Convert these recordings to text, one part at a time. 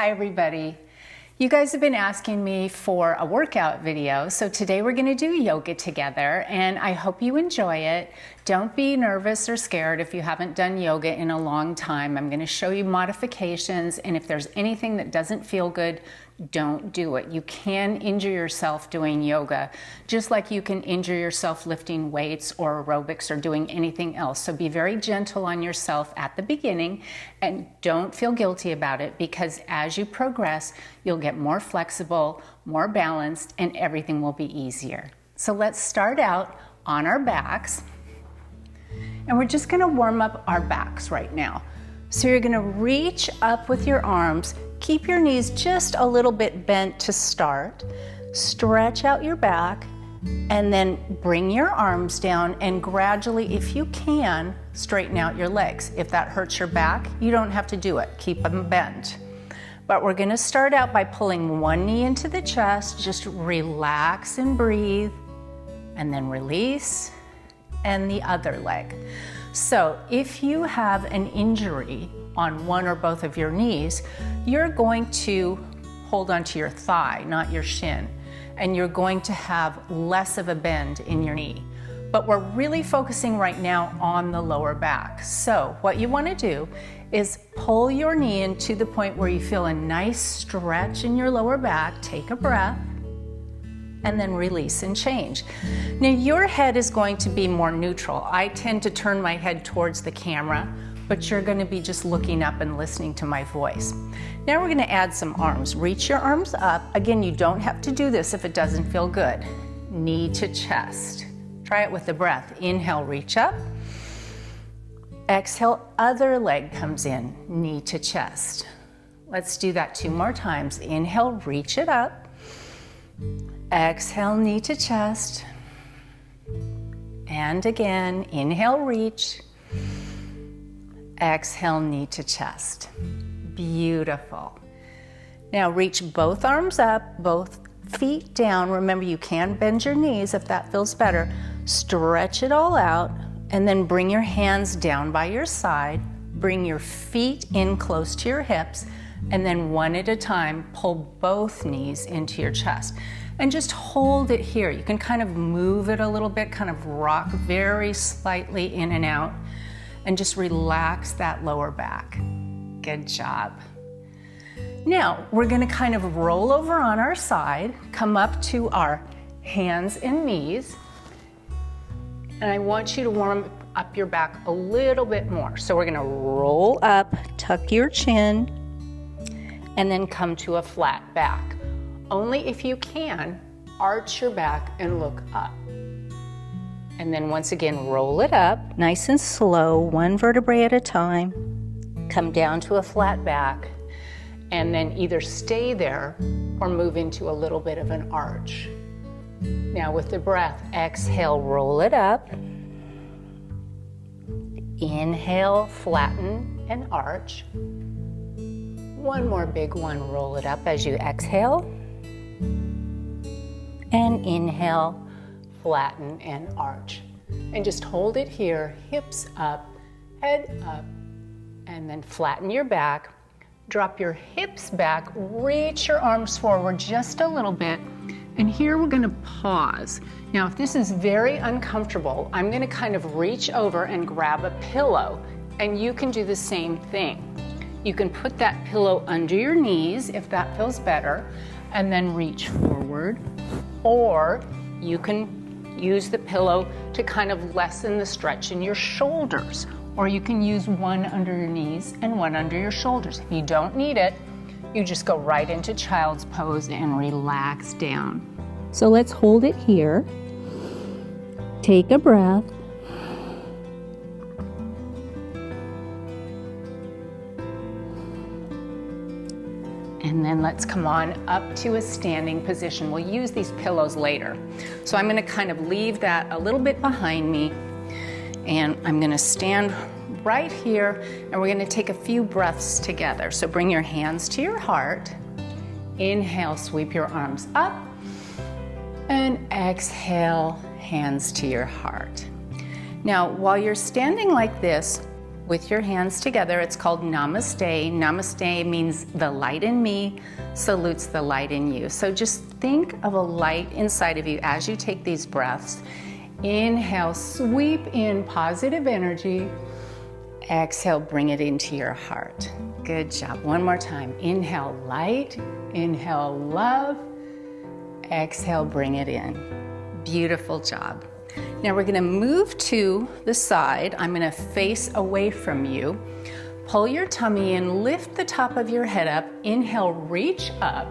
Hi everybody. You guys have been asking me for a workout video, so today we're going to do yoga together and I hope you enjoy it. Don't be nervous or scared if you haven't done yoga in a long time. I'm going to show you modifications, and if there's anything that doesn't feel good, don't do it. You can injure yourself doing yoga, just like you can injure yourself lifting weights or aerobics or doing anything else. So be very gentle on yourself at the beginning and don't feel guilty about it, because as you progress, you'll get more flexible, more balanced, and everything will be easier. So let's start out on our backs. And we're just going to warm up our backs right now. So you're going to reach up with your arms. Keep your knees just a little bit bent to start. Stretch out your back and then bring your arms down and gradually, if you can, straighten out your legs. If that hurts your back, you don't have to do it. Keep them bent. But we're going to start out by pulling one knee into the chest. Just relax and breathe, and then release, and the other leg. So if you have an injury on one or both of your knees, you're going to hold onto your thigh, not your shin, and you're going to have less of a bend in your knee. But we're really focusing right now on the lower back. So what you want to do is pull your knee in to the point where you feel a nice stretch in your lower back. Take a breath and then release and change. Now your head is going to be more neutral. I tend to turn my head towards the camera, but you're going to be just looking up and listening to my voice. Now we're going to add some arms. Reach your arms up. Again, you don't have to do this if it doesn't feel good. Knee to chest. Try it with the breath. Inhale, reach up. Exhale, other leg comes in, knee to chest. Let's do that 2 more times. Inhale, reach it up. Exhale, knee to chest. And again, inhale, reach. Exhale, knee to chest. Beautiful. Now reach both arms up, both feet down. Remember, you can bend your knees if that feels better. Stretch it all out, and then bring your hands down by your side. Bring your feet in close to your hips, and then one at a time, pull both knees into your chest. And just hold it here. You can kind of move it a little bit, kind of rock very slightly in and out, and just relax that lower back. Good job. Now, we're gonna kind of roll over on our side, come up to our hands and knees, and I want you to warm up your back a little bit more. So we're gonna roll up, tuck your chin, and then come to a flat back. Only if you can, arch your back and look up. And then once again, roll it up, nice and slow, one vertebrae at a time. Come down to a flat back, and then either stay there or move into a little bit of an arch. Now with the breath, exhale, roll it up. Inhale, flatten and arch. One more big one, roll it up as you exhale. And inhale, flatten and arch. And just hold it here, hips up, head up, and then flatten your back. Drop your hips back, reach your arms forward just a little bit. And here we're gonna pause. Now, if this is very uncomfortable, I'm gonna kind of reach over and grab a pillow, and you can do the same thing. You can put that pillow under your knees if that feels better, and then reach forward, or you can use the pillow to kind of lessen the stretch in your shoulders, or you can use one under your knees and one under your shoulders. If you don't need it, you just go right into child's pose and relax down. So let's hold it here. Take a breath. And then let's come on up to a standing position. We'll use these pillows later. So I'm gonna kind of leave that a little bit behind me, and I'm gonna stand right here, and we're gonna take a few breaths together. So bring your hands to your heart. Inhale, sweep your arms up, and exhale, hands to your heart. Now, while you're standing like this, with your hands together. It's called Namaste. Namaste means the light in me salutes the light in you. So just think of a light inside of you as you take these breaths. Inhale, sweep in positive energy. Exhale, bring it into your heart. Good job. One more time. Inhale, light. Inhale, love. Exhale, bring it in. Beautiful job. Now we're going to move to the side. I'm going to face away from you. Pull your tummy in, lift the top of your head up. Inhale, reach up.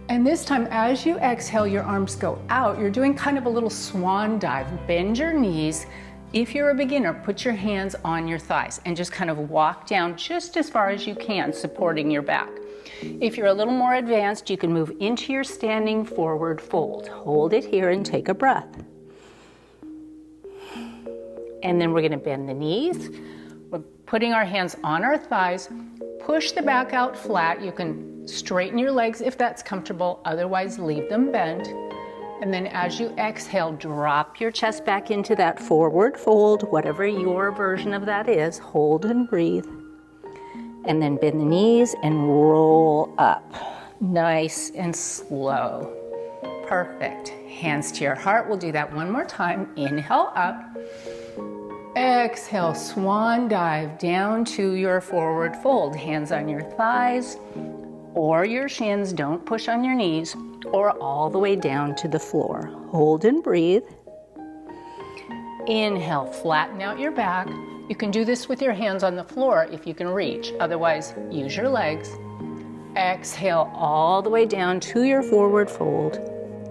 And this time, as you exhale, your arms go out. You're doing kind of a little swan dive. Bend your knees. If you're a beginner, put your hands on your thighs and just kind of walk down just as far as you can, supporting your back. If you're a little more advanced, you can move into your standing forward fold. Hold it here and take a breath. And then we're going to bend the knees. We're putting our hands on our thighs. Push the back out flat. You can straighten your legs if that's comfortable. Otherwise, leave them bent. And then as you exhale, drop your chest back into that forward fold, whatever your version of that is. Hold and breathe. And then bend the knees and roll up. Nice and slow. Perfect. Hands to your heart. We'll do that one more time. Inhale up. Exhale, swan dive down to your forward fold. Hands on your thighs or your shins. Don't push on your knees, or all the way down to the floor. Hold and breathe. Inhale, flatten out your back. You can do this with your hands on the floor if you can reach. Otherwise, use your legs. Exhale all the way down to your forward fold,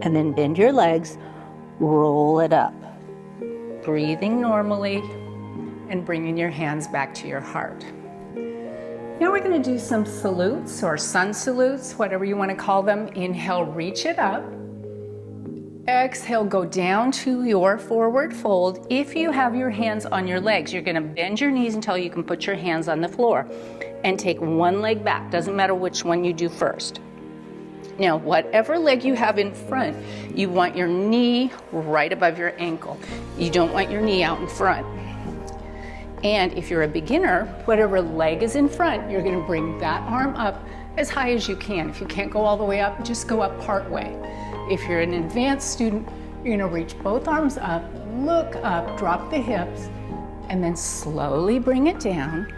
and then bend your legs, roll it up. Breathing normally and bringing your hands back to your heart. Now we're going to do some salutes or sun salutes, whatever you want to call them. Inhale, reach it up. Exhale, go down to your forward fold. If you have your hands on your legs, you're going to bend your knees until you can put your hands on the floor and take one leg back. Doesn't matter which one you do first. Now, whatever leg you have in front, you want your knee right above your ankle. You don't want your knee out in front. And if you're a beginner, whatever leg is in front, you're going to bring that arm up as high as you can. If you can't go all the way up, just go up part way. If you're an advanced student, you're going to reach both arms up, look up, drop the hips, and then slowly bring it down.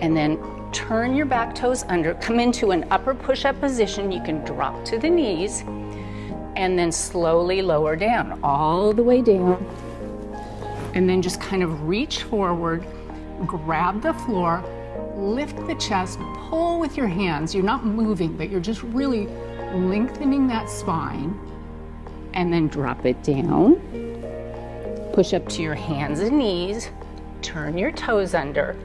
And then turn your back toes under, come into an upper push-up position. You can drop to the knees and then slowly lower down, all the way down. And then just kind of reach forward, grab the floor, lift the chest, pull with your hands. You're not moving, but you're just really lengthening that spine. And then drop it down. Push up to your hands and knees, turn your toes under,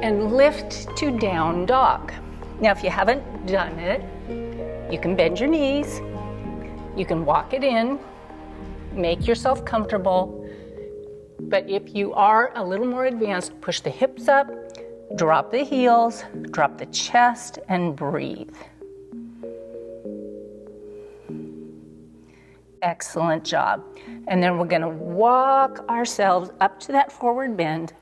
and lift to down dog. Now, if you haven't done it, you can bend your knees, you can walk it in, make yourself comfortable. But if you are a little more advanced, push the hips up, drop the heels, drop the chest, and breathe. Excellent job. And then we're going to walk ourselves up to that forward bend.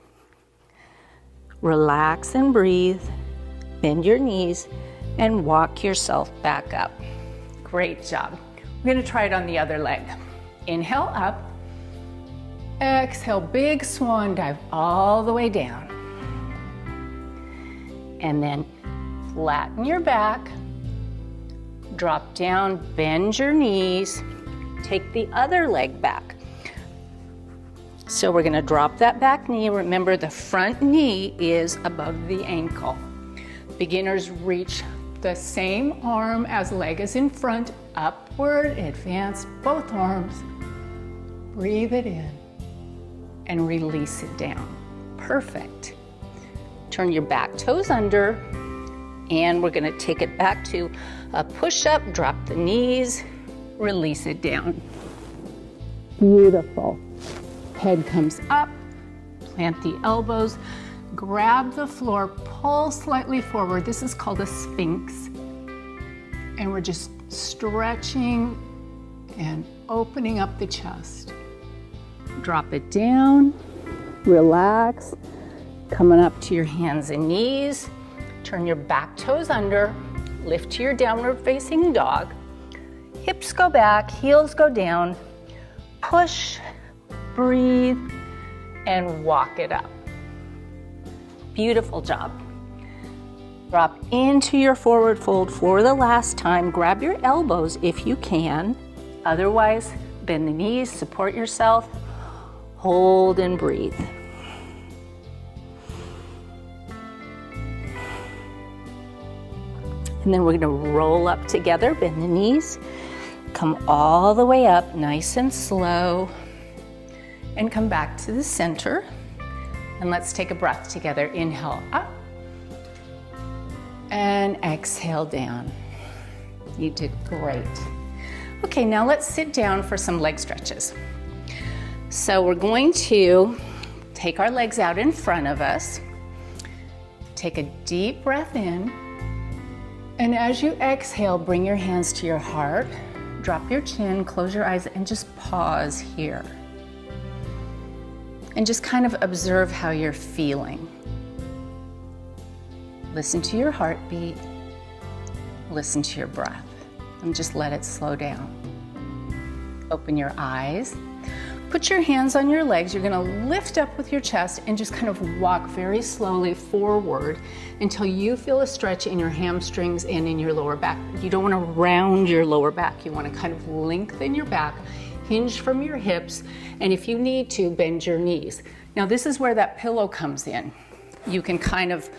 Relax and breathe. Bend your knees and walk yourself back up. Great job. We're going to try it on the other leg. Inhale up. Exhale, big swan dive all the way down. And then flatten your back. Drop down, bend your knees. Take the other leg back. So we're going to drop that back knee. Remember, the front knee is above the ankle. Beginners reach the same arm as leg is in front, upward, advance both arms. Breathe it in and release it down. Perfect. Turn your back toes under, and we're going to take it back to a push-up. Drop the knees, release it down. Beautiful. Head comes up, plant the elbows, grab the floor, pull slightly forward. This is called a sphinx. And we're just stretching and opening up the chest. Drop it down, relax, Coming up to your hands and knees, turn your back toes under, lift to your downward facing dog. Hips go back, heels go down, push, breathe, and walk it up. Beautiful job. Drop into your forward fold for the last time. Grab your elbows if you can. Otherwise, bend the knees, support yourself, hold and breathe. And then we're gonna roll up together, bend the knees, come all the way up, nice and slow, and come back to the center. And let's take a breath together. Inhale up, and exhale down. You did great. Okay, now let's sit down for some leg stretches. So we're going to take our legs out in front of us, take a deep breath in, and as you exhale, bring your hands to your heart, drop your chin, close your eyes, and just pause here. And just kind of observe how you're feeling. Listen to your heartbeat, listen to your breath, and just let it slow down. Open your eyes. Put your hands on your legs. You're gonna lift up with your chest and just kind of walk very slowly forward until you feel a stretch in your hamstrings and in your lower back. You don't wanna round your lower back. You wanna kind of lengthen your back, hinge from your hips, and if you need to, bend your knees. Now this is where that pillow comes in. You can kind of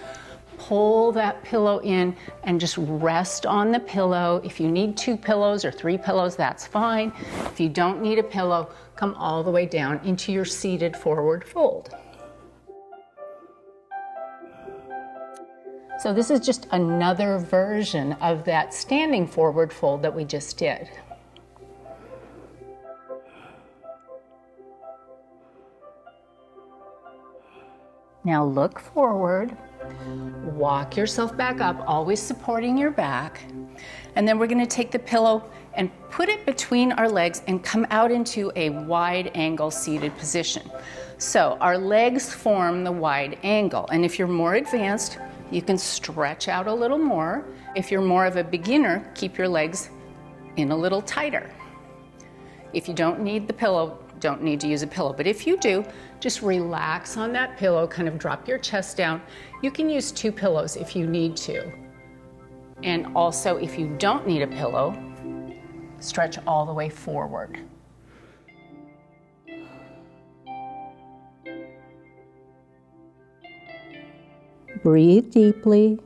pull that pillow in and just rest on the pillow. If you need 2 pillows or 3 pillows, that's fine. If you don't need a pillow, come all the way down into your seated forward fold. So this is just another version of that standing forward fold that we just did. Now look forward. Walk yourself back up, always supporting your back. And then we're gonna take the pillow and put it between our legs and come out into a wide angle seated position. So our legs form the wide angle. And if you're more advanced, you can stretch out a little more. If you're more of a beginner, keep your legs in a little tighter. If you don't need the pillow, don't need to use a pillow. But if you do, just relax on that pillow, kind of drop your chest down. You can use 2 pillows if you need to. And also, if you don't need a pillow, stretch all the way forward. Breathe deeply.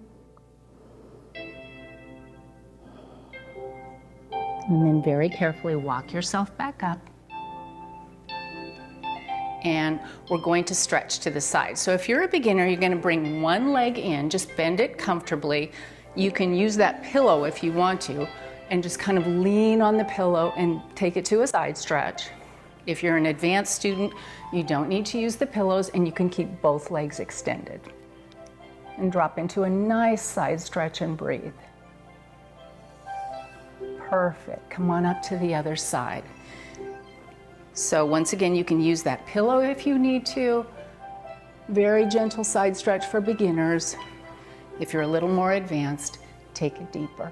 And then very carefully walk yourself back up. And we're going to stretch to the side. So if you're a beginner, you're gonna bring one leg in, just bend it comfortably. You can use that pillow if you want to, and just kind of lean on the pillow and take it to a side stretch. If you're an advanced student, you don't need to use the pillows and you can keep both legs extended. And drop into a nice side stretch and breathe. Perfect, come on up to the other side. So once again, you can use that pillow if you need to. Very gentle side stretch for beginners. If you're a little more advanced, take it deeper.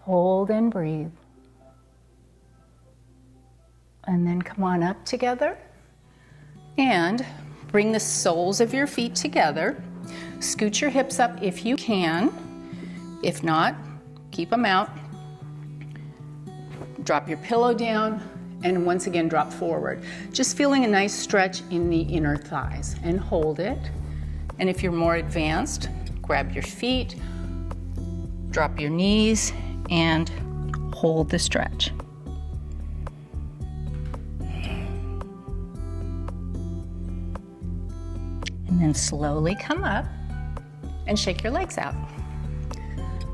Hold and breathe. And then come on up together. And bring the soles of your feet together. Scoot your hips up if you can. If not, keep them out. Drop your pillow down. And once again, drop forward. Just feeling a nice stretch in the inner thighs and hold it. And if you're more advanced, grab your feet, drop your knees, and hold the stretch. And then slowly come up and shake your legs out.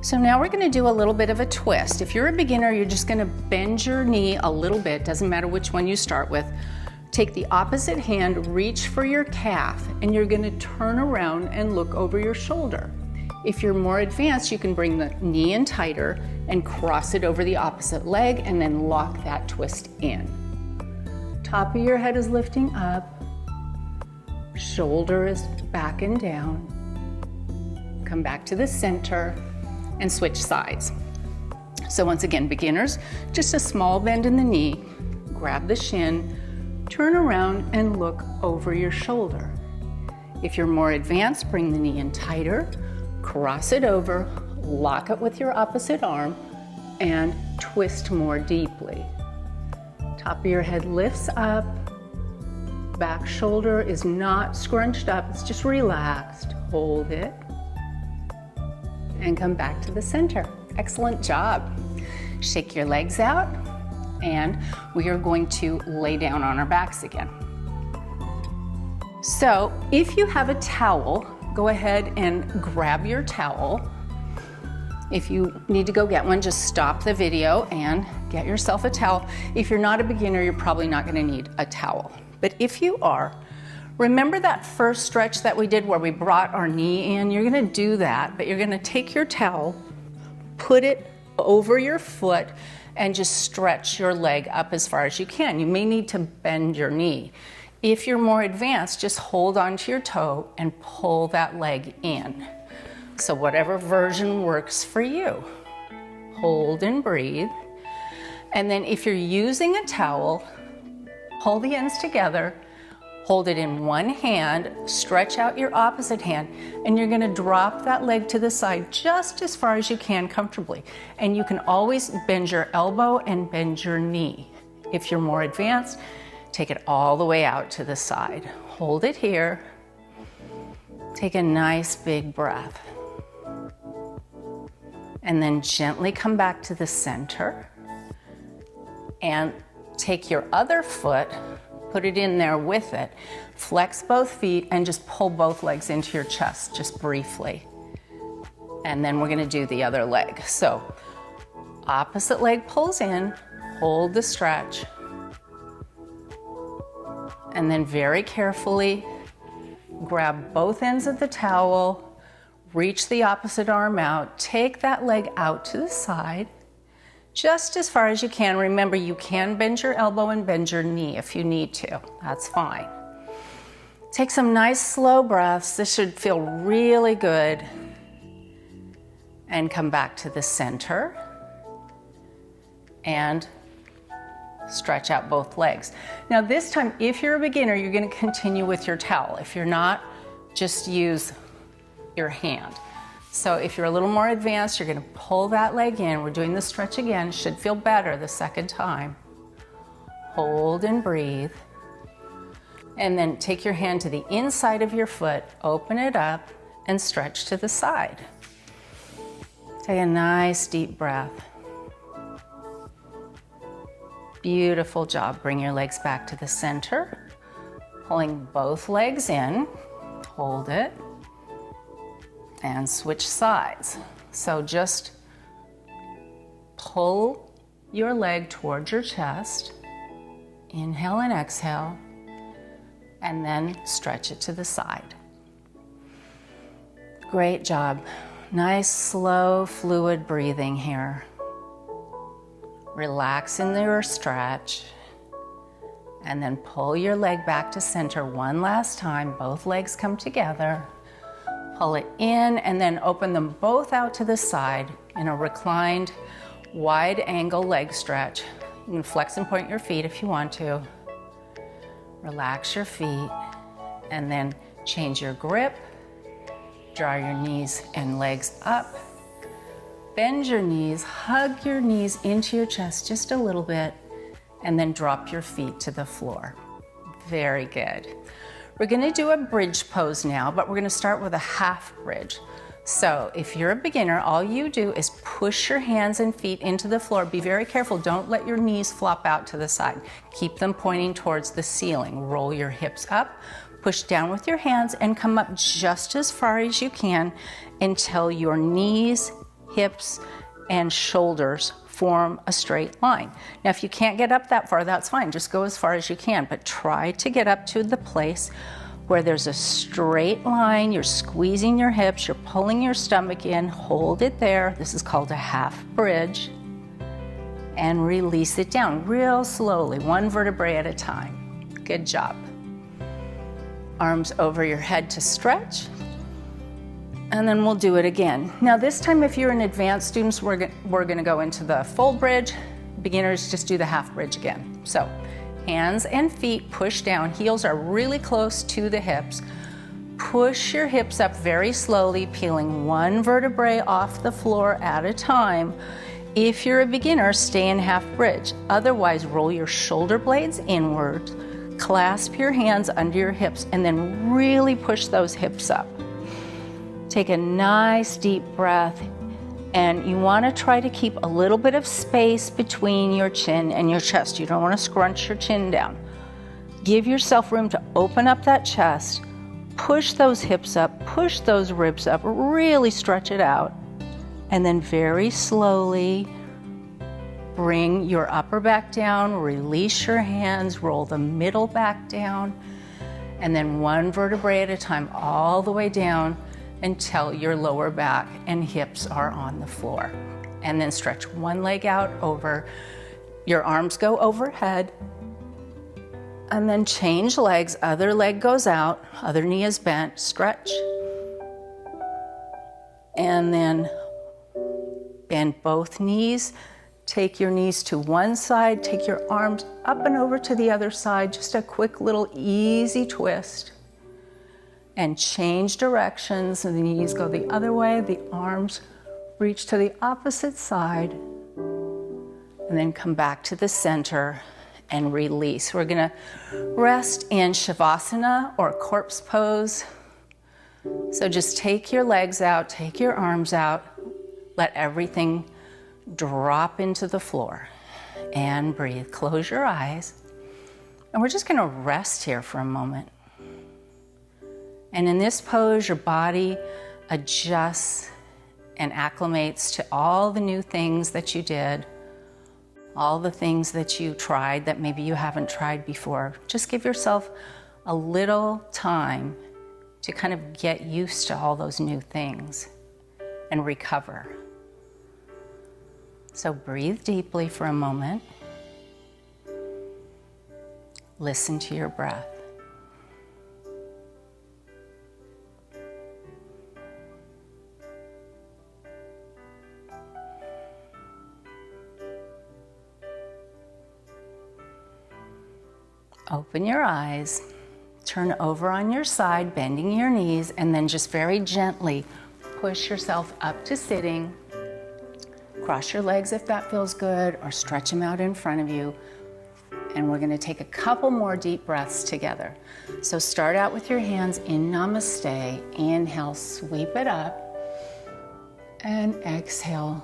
So now we're gonna do a little bit of a twist. If you're a beginner, you're just gonna bend your knee a little bit, doesn't matter which one you start with. Take the opposite hand, reach for your calf, and you're gonna turn around and look over your shoulder. If you're more advanced, you can bring the knee in tighter and cross it over the opposite leg and then lock that twist in. Top of your head is lifting up, Shoulder is back and down. Come back to the center and switch sides. So once again, beginners, just a small bend in the knee, grab the shin, turn around and look over your shoulder. If you're more advanced, bring the knee in tighter, cross it over, lock it with your opposite arm, and twist more deeply. Top of your head lifts up, back shoulder is not scrunched up, it's just relaxed. Hold it, and come back to the center. Excellent job. Shake your legs out, and we are going to lay down on our backs again. So if you have a towel, go ahead and grab your towel. If you need to go get one, just stop the video and get yourself a towel. If you're not a beginner, you're probably not going to need a towel. But if you are, remember that first stretch that we did where we brought our knee in? You're going to do that, but you're going to take your towel, put it over your foot, and just stretch your leg up as far as you can. You may need to bend your knee. If you're more advanced, just hold onto your toe and pull that leg in. So whatever version works for you. Hold and breathe. And then if you're using a towel, pull the ends together, hold it in one hand, stretch out your opposite hand, and you're gonna drop that leg to the side just as far as you can comfortably. And you can always bend your elbow and bend your knee. If you're more advanced, take it all the way out to the side. Hold it here. Take a nice big breath. And then gently come back to the center. And take your other foot, put it in there with it, flex both feet, and just pull both legs into your chest, just briefly. And then we're gonna do the other leg. So, opposite leg pulls in, hold the stretch, and then very carefully grab both ends of the towel, reach the opposite arm out, take that leg out to the side, just as far as you can. Remember, you can bend your elbow and bend your knee if you need to. That's fine. Take some nice slow breaths. This should feel really good. And come back to the center. And stretch out both legs. Now this time, if you're a beginner, you're going to continue with your towel. If you're not, just use your hand. So if you're a little more advanced, you're going to pull that leg in. We're doing the stretch again. Should feel better the second time. Hold and breathe. And then take your hand to the inside of your foot, open it up, and stretch to the side. Take a nice deep breath. Beautiful job. Bring your legs back to the center. Pulling both legs in. Hold it. And switch sides. So just pull your leg towards your chest. Inhale and exhale. And then stretch it to the side. Great job. Nice, slow, fluid breathing here. Relax in your stretch, and then pull your leg back to center one last time. Both legs come together. Pull it in, and then open them both out to the side in a reclined, wide angle leg stretch. You can flex and point your feet if you want to. Relax your feet, and then change your grip. Draw your knees and legs up. Bend your knees, hug your knees into your chest just a little bit, and then drop your feet to the floor. Very good. We're gonna do a bridge pose now, but we're gonna start with a half bridge. So if you're a beginner, all you do is push your hands and feet into the floor. Be very careful, don't let your knees flop out to the side. Keep them pointing towards the ceiling. Roll your hips up, push down with your hands, and come up just as far as you can until your knees, hips, and shoulders form a straight line. Now, if you can't get up that far, that's fine. Just go as far as you can, but try to get up to the place where there's a straight line. You're squeezing your hips, you're pulling your stomach in, hold it there. This is called a half bridge. And release it down real slowly, one vertebrae at a time. Good job. Arms over your head to stretch. And then we'll do it again. Now this time, if you're an advanced student, we're gonna go into the full bridge. Beginners, just do the half bridge again. So hands and feet push down. Heels are really close to the hips. Push your hips up very slowly, peeling one vertebrae off the floor at a time. If you're a beginner, stay in half bridge. Otherwise, roll your shoulder blades inward, clasp your hands under your hips, and then really push those hips up. Take a nice deep breath, and you want to try to keep a little bit of space between your chin and your chest. You don't want to scrunch your chin down. Give yourself room to open up that chest, push those hips up, push those ribs up, really stretch it out, and then very slowly bring your upper back down, release your hands, roll the middle back down, and then one vertebrae at a time all the way down until your lower back and hips are on the floor. And then stretch one leg out over, your arms go overhead, and then change legs, other leg goes out, other knee is bent, stretch, and then bend both knees, take your knees to one side, take your arms up and over to the other side, just a quick little easy twist. And change directions, and the knees go the other way, the arms reach to the opposite side, and then come back to the center and release. We're gonna rest in Shavasana or corpse pose. So just take your legs out, take your arms out, let everything drop into the floor and breathe. Close your eyes, and we're just gonna rest here for a moment. And in this pose, your body adjusts and acclimates to all the new things that you did, all the things that you tried that maybe you haven't tried before. Just give yourself a little time to kind of get used to all those new things and recover. So breathe deeply for a moment. Listen to your breath. Open your eyes, turn over on your side, bending your knees, and then just very gently push yourself up to sitting. Cross your legs if that feels good, or stretch them out in front of you. And we're gonna take a couple more deep breaths together. So start out with your hands in Namaste. Inhale, sweep it up. And exhale,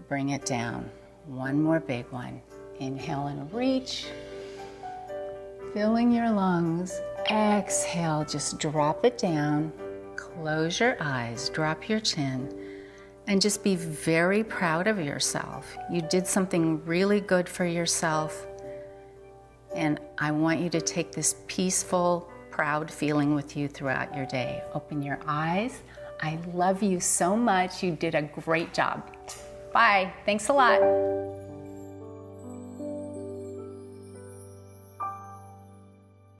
bring it down. One more big one. Inhale and reach. Filling your lungs. Exhale, just drop it down. Close your eyes, drop your chin, and just be very proud of yourself. You did something really good for yourself, and I want you to take this peaceful, proud feeling with you throughout your day. Open your eyes. I love you so much. You did a great job. Bye. Thanks a lot.